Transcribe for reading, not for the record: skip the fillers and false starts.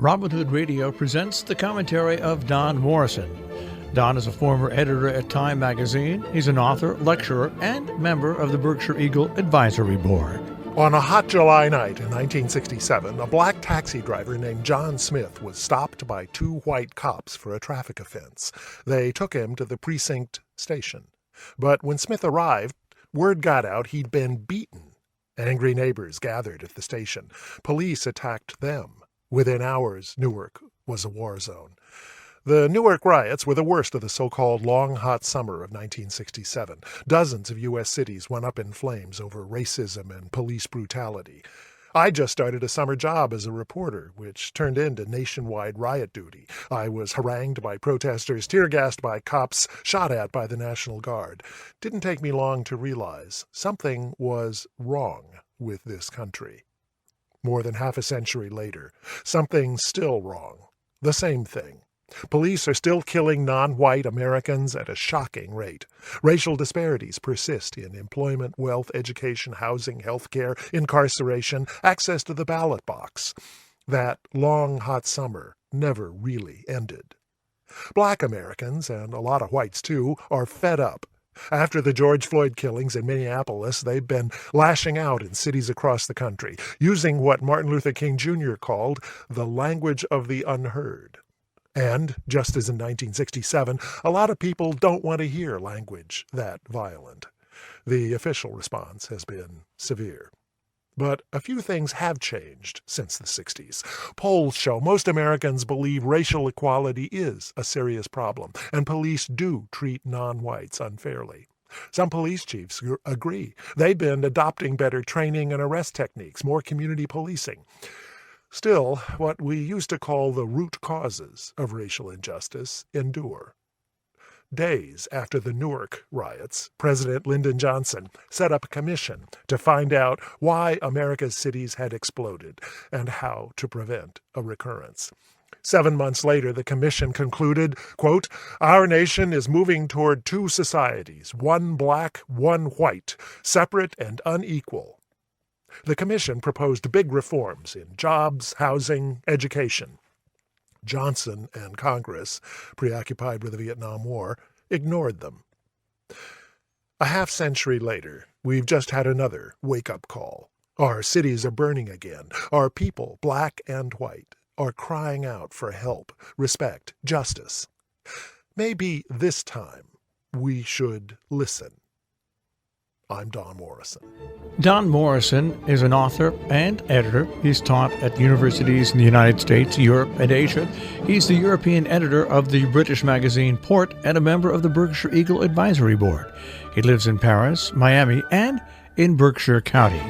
Robin Hood Radio presents the commentary of Don Morrison. Don is a former editor at Time magazine. He's an author, lecturer, and member of the Berkshire Eagle Advisory Board. On a hot July night in 1967, a black taxi driver named John Smith was stopped by two white cops for a traffic offense. They took him to the precinct station. But when Smith arrived, word got out he'd been beaten. Angry neighbors gathered at the station. Police attacked them. Within hours, Newark was a war zone. The Newark riots were the worst of the so-called long, hot summer of 1967. Dozens of U.S. cities went up in flames over racism and police brutality. I just started a summer job as a reporter, which turned into nationwide riot duty. I was harangued by protesters, tear-gassed by cops, shot at by the National Guard. Didn't take me long to realize something was wrong with this country. More than half a century later, something's still wrong. The same thing. Police are still killing non-white Americans at a shocking rate. Racial disparities persist in employment, wealth, education, housing, health care, incarceration, access to the ballot box. That long, hot summer never really ended. Black Americans, and a lot of whites too, are fed up. After the George Floyd killings in Minneapolis, they've been lashing out in cities across the country, using what Martin Luther King Jr. called the language of the unheard. And, just as in 1967, a lot of people don't want to hear language that violent. The official response has been severe. But a few things have changed since the 60s. Polls show most Americans believe racial equality is a serious problem, and police do treat non-whites unfairly. Some police chiefs agree. They've been adopting better training and arrest techniques, more community policing. Still, what we used to call the root causes of racial injustice endure. Days after the Newark riots, President Lyndon Johnson set up a commission to find out why America's cities had exploded and how to prevent a recurrence. 7 months later, the commission concluded, quote, "Our nation is moving toward two societies, one black, one white, separate and unequal." The commission proposed big reforms in jobs, housing, education. Johnson and Congress, preoccupied with the Vietnam War, ignored them. A half-century later, we've just had another wake-up call. Our cities are burning again. Our people, black and white, are crying out for help, respect, justice. Maybe this time we should listen. I'm Don Morrison. Don Morrison is an author and editor. He's taught at universities in the United States, Europe, and Asia. He's the European editor of the British magazine Port and a member of the Berkshire Eagle Advisory Board. He lives in Paris, Miami, and in Berkshire County.